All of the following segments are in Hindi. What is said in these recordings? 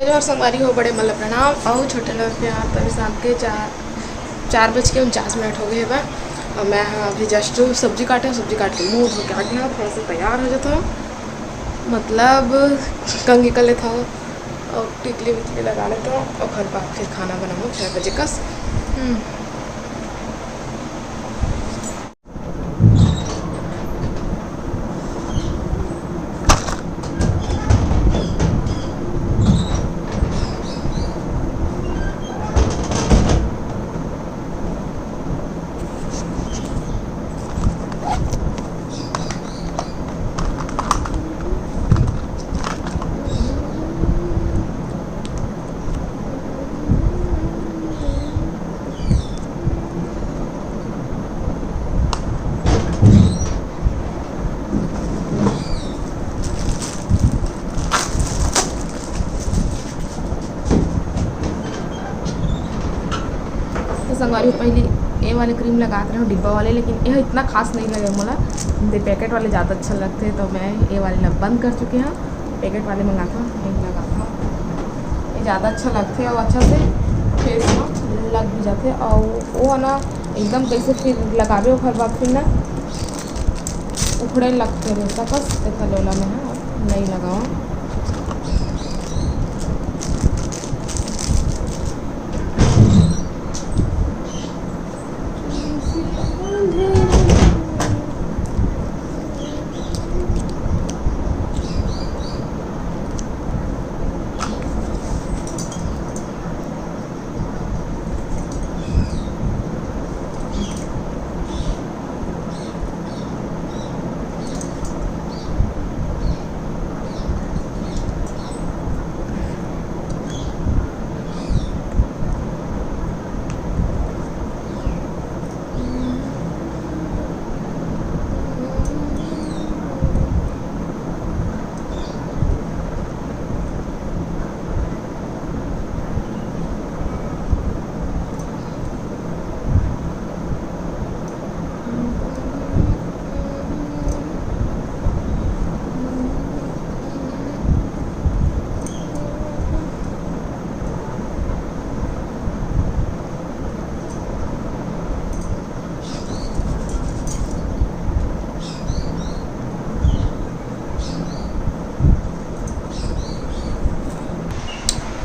और संगवारी हो बड़े मतलब प्रणाम और छोटे लोग प्यार। तभी शाम के 4:49 हो गए बा और मैं अभी जस्ट सब्जी काट के मुँह धो के आगे थोड़ा सा तैयार हो जाता हूँ, मतलब कंघी कर लेता हूँ और टिकली विकली लगा लेता हूँ और घर पर फिर खाना बनाऊँ 6 बजे कस। संगवारी पहले ये वाले क्रीम लगाते रहे डिब्बा वाले, लेकिन यह इतना खास नहीं लगे मोला, पैकेट वाले ज़्यादा अच्छा लगते हैं तो मैं ये वाले बंद कर चुके हैं। पैकेट वाले मंगाता हूँ, नहीं लगाता हूँ, ये ज़्यादा अच्छा लगते हैं और अच्छा से फेस में लग भी जाते हैं। और वो ना एकदम कैसे फिर लगावे हो हर बार फिर ना उखड़े लगते रहता, बस देखा लोला में है नहीं लगाओ।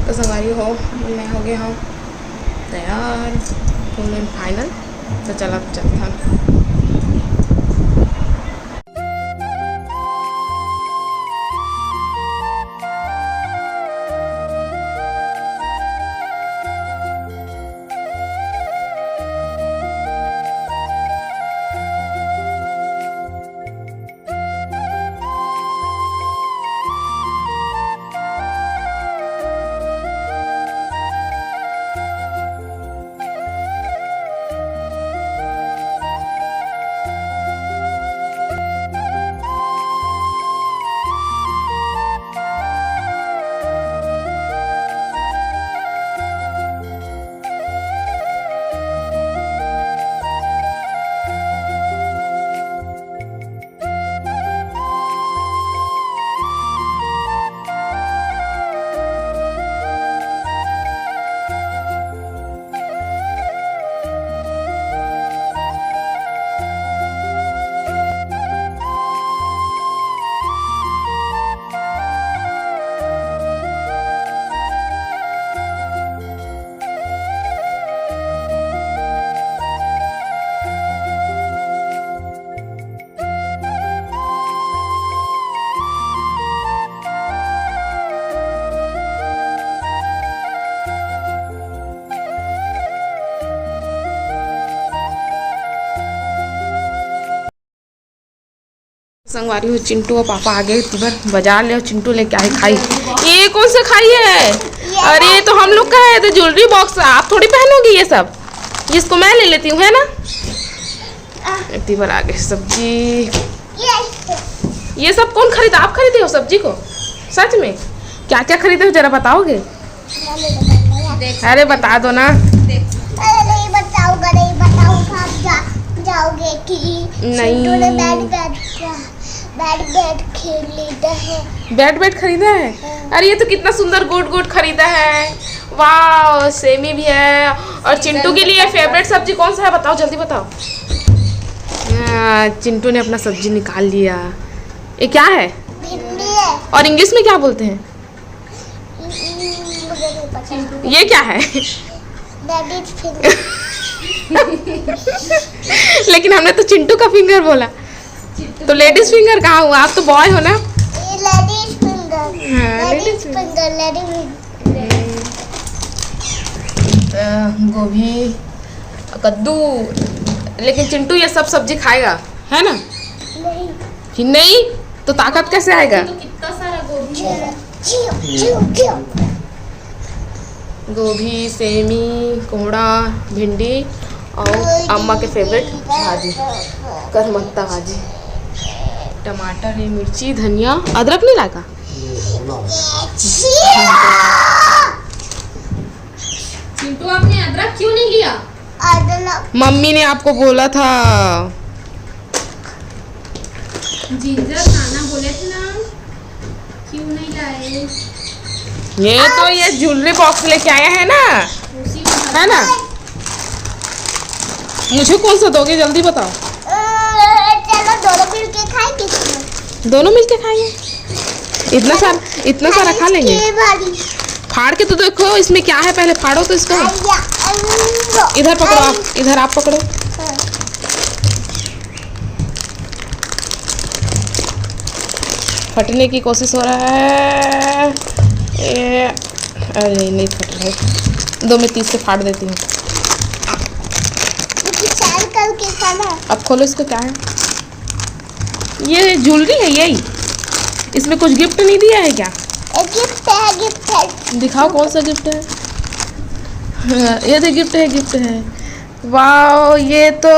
तो संगवारी हो मैं हो गया हूँ तैयार फुल एंड फाइनल, तो चला चलते हैं। संगवारी हो चिंटू और पापा आ गए, तुम बाजार ले चिंटू लेके आए खाई। ये कौन सा खाई है? अरे तो हम लोग का है, तो ज्वेलरी बॉक्स आप थोड़ी पहनोगी ये सब, जिसको मैं ले लेती हूँ है ना। तिबर आ गए सब्जी, ये सब कौन खरीदा? आप खरीदे हो सब्जी को? सच में क्या क्या खरीदे हो जरा बताओगे? अरे बता दो ना। नहीं बताऊंगा, नहीं बताऊंगा, आप जाओगे कि नहीं बैठ खरीदा है। बैट खरीदा है? अरे ये तो कितना सुंदर गोट खरीदा है। वाह, सेमी भी है। और चिंटू के लिए फेवरेट सब्जी कौन सा है बताओ, जल्दी बताओ। चिंटू ने अपना सब्जी निकाल लिया। ये क्या है? भिंडी है। और इंग्लिश में क्या बोलते हैं? मुझे नहीं पता। ये क्या है? Daddies finger. लेकिन हमने तो चिंटू का फिंगर बोला, तो लेडीज फिंगर कहाँ हुआ? आप तो बॉय हो ना। ये लेडीज फिंगर। हाँ, लेडीज फिंगर, लेडीज। गोभी, कद्दू। लेकिन चिंटू ये सब सब्जी खाएगा, है ना? नहीं। कि नहीं तो ताकत कैसे आएगा? तो कितना सारा गोभी है। गोभी, सेमी, कोहड़ा, भिंडी और अम्मा के फेवरेट भाजी, करमत्ता भाजी, टमाटर है, मिर्ची, धनिया, अदरक नहीं लाएगा? चिंटू आपने अदरक क्यों नहीं लिया? अदरक। मम्मी ने आपको बोला था। जिंजर खाना बोले थे ना, क्यों नहीं लाए? ये ज्वेलरी बॉक्स लेके आया है ना, उसी में है ना? मुझे कौन सा दोगे जल्दी बताओ। चलो दोनों मिलके खाएंगे। दोनों मिलके खाएंगे। इतना सारा खा लेंगे। फाड़ के तो देखो इसमें क्या है, पहले फाड़ो तो इसको। इधर पकड़ो आप, इधर आप पकड़ो। फटने की कोशिश हो रहा है। अरे नहीं फट रहा है। 2 में 30 से फाड़ देती हूँ। करके खाना। अब खोलो इसको, क्या है? ये ज्वेलरी है यही? इसमें कुछ गिफ्ट नहीं दिया है क्या? गिफ्ट है। दिखाओ कौन सा गिफ्ट है। ये तो गिफ्ट है। वाह, ये तो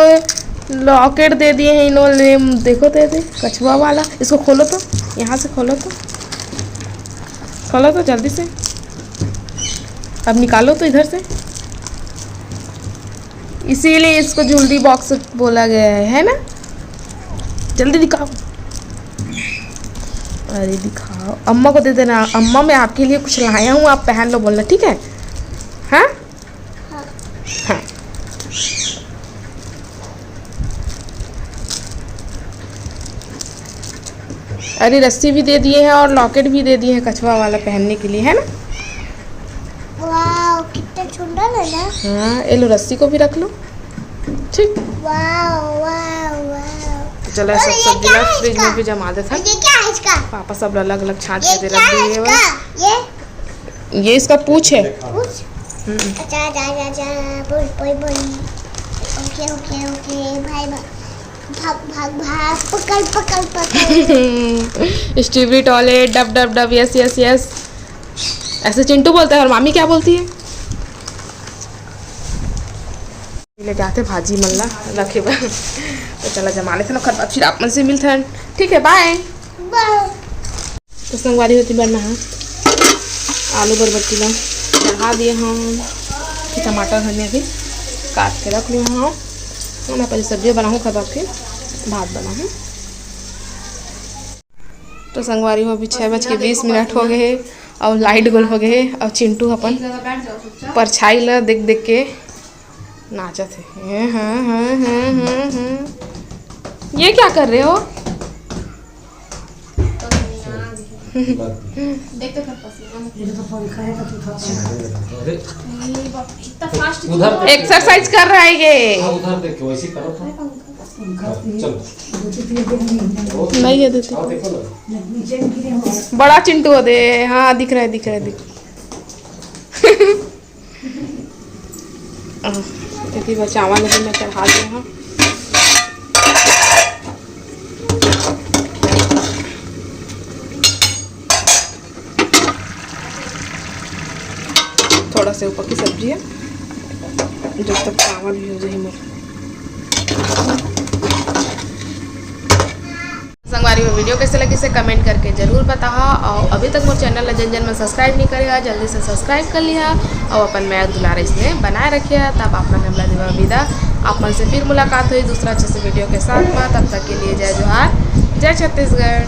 लॉकेट दे दिए हैं इन्होंने। देखो दे कछुआ वाला। इसको खोलो तो, यहाँ से खोलो तो जल्दी से। अब निकालो तो इधर से। इसीलिए इसको ज्वेलरी बॉक्स बोला गया है ना? जल्दी दिखाओ। अरे दिखाओ, अम्मा को दे देना। अम्मा मैं आपके लिए कुछ लाया हूँ, आप पहन लो बोलना, ठीक है? हाँ हाँ। अरे रस्सी भी दे दिए हैं और लॉकेट भी दे दिए हैं कछुआ वाला पहनने के लिए, है ना? वाह, कितना सुंदर है ना। हाँ, ये लो, रस्सी को भी रख लो, ठीक। तो चलो सब सब्जी ला फ्रिज में भी जमा दे था। ये क्या है इसका? पापा सब अलग अलग छांट ये के क्या रख है दिए इसका? ये इसका पूछ है। पूछ। अच्छा बोल। ओके भाई भाग पकड़। Strawberry toilet, dub, yes. ऐसे चिंटू बोलता है। और मामी क्या बोलती है? लेके आते भाजी मल्ला रखे बा। तो चला जमा लेते ना, खरपात फिर आप मन से मिलते हैं, ठीक है? बाय। तो संगवारी होती बनना है। आलू बरबट्टी ला चढ़ा दिए हम। फिर टमाटर धनिया भी काट के रख लिए हम। मैं पहले सब्जी बनाऊँ, खरपात फिर भात बनाऊँ। तो संगवारी हो अभी 6:20 हो गए और लाइट गोल हो गए। और चिंटू अपन परछाई ला देख के नाचत है। हाँ। ये क्या कर रहे हो? देख तो इतना फास्ट एक्सरसाइज कर रहा है ये। उधर देखो वैसे करो तो चलो नहीं है देते। देखो ना बड़ा चिंटू हो दे। हाँ दिख रहा है। देखिए बस चावल भी मैं चढ़ा दिया हूँ। थोड़ा से ऊपर की सब्जी है, जब तक चावल भी हो जाए मेरा। संगवारी में वीडियो कैसे लगी से कमेंट करके जरूर बताओ। और अभी तक मोर चैनल जन में सब्सक्राइब नहीं करेगा, जल्दी से सब्सक्राइब कर लिया और अपन मैग दुलार इसमें बनाए रखिए। तब आप मन हमला देवा विदा। आप मन से फिर मुलाकात हुई दूसरा अच्छे से वीडियो के साथ में। तब तक के लिए जय जोहार, जय छत्तीसगढ़।